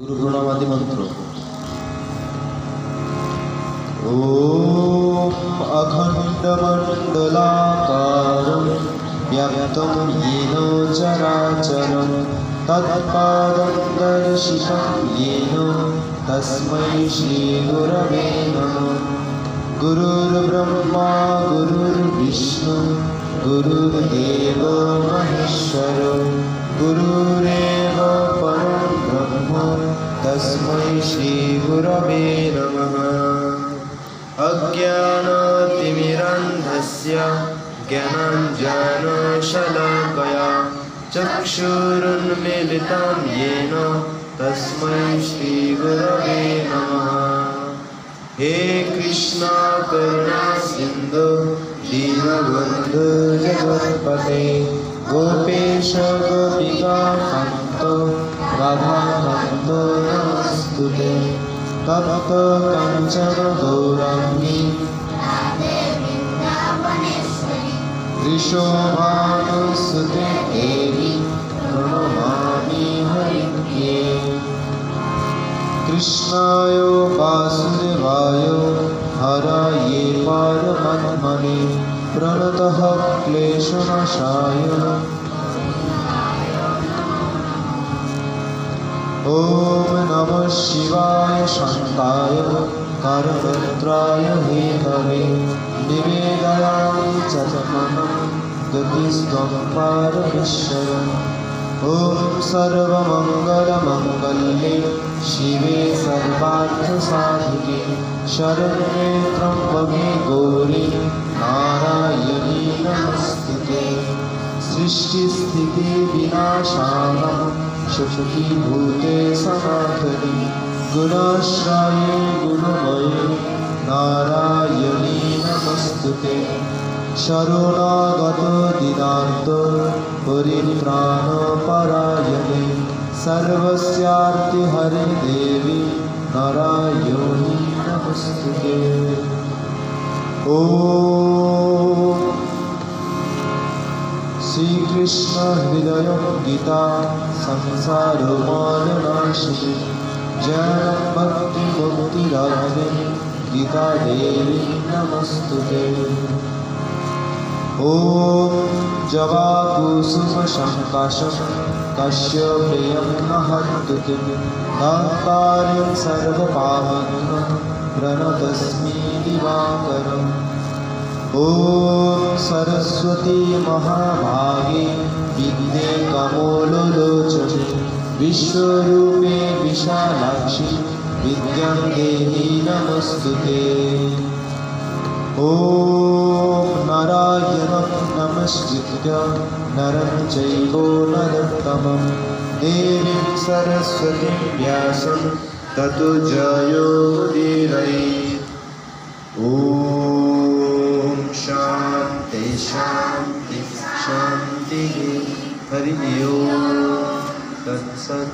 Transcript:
गुरुप्रणामादि मंत्र। ओम अखंडमंडलाकारं व्याप्तं येन चराचरं तत्पादं दर्शितं येन तस्मै श्रीगुरवे नमः। गुरुर्ब्रह्मा गुरुर्विष्णु गुरुर्देवो महेश्वरो गुरुरेव परं ब्रह्म तस्मै श्रीगुरवे नमः। अज्ञानतिमिरान्धस्य ज्ञानाञ्जनशलाकया चक्षुरुन्मीलितं येन तस्मै श्रीगुरवे नमः। हे कृष्ण करुणा सिन्धु दीनबन्धु जगत्पते गोपेश गोपिका कान्त राधाकान्त नमस्तुते। तप्त काञ्चन गौराङ्गी वृषभानुसुते देवी प्रणमामि हरिप्रिये। कृष्णाय वासुदेवाय हरये परमात्मने प्रणतः क्लेशनाशाय ॐ नमः शिवाय शान्ताय कारणत्राय हेतवे निवेदयामि चतमनं गतिस्त्वं परमेश्वर। ॐ सर्वमङ्गलमङ्गल्ये शिवे सर्वार्थसाधिके शरण्ये त्र्यम्बके गौरी नारायणी नमस्तुते। सृष्टिस्थितिविनाशानं शुचिभूते सनातनी गुणाश्रये गुणमये नारायणी नमस्तुते। शरणागत दीनार्थ परित्राणपरायणे सर्वस्यार्ति हरे देवी नारायणी नमस्तुते। ॐ श्रीकृष्ण हृदय गीता संसारमालनाशिनी जय भक्ति मुक्तिराधे गीता देवी नमस्तुते। ॐ जवाकुसुमशङ्काशं कश्यपेयं महद्युतिं दातार्यं सर्वपावनं प्रणतस्मि दिवाकरम्। ॐ सरस्वती महाभागे विद्ये कमललोचने विश्वरूपे विशालाक्षि विद्यां देहि नमस्तुते। ॐ नारायणं नमस्कृत्य नरं चैव नरोत्तमं देवीं सरस्वतीं व्यासं ततो जयोमुदीरयेत्। ॐ शान्ति शान्ति शान्तिः। हरि ओम तत्सत्।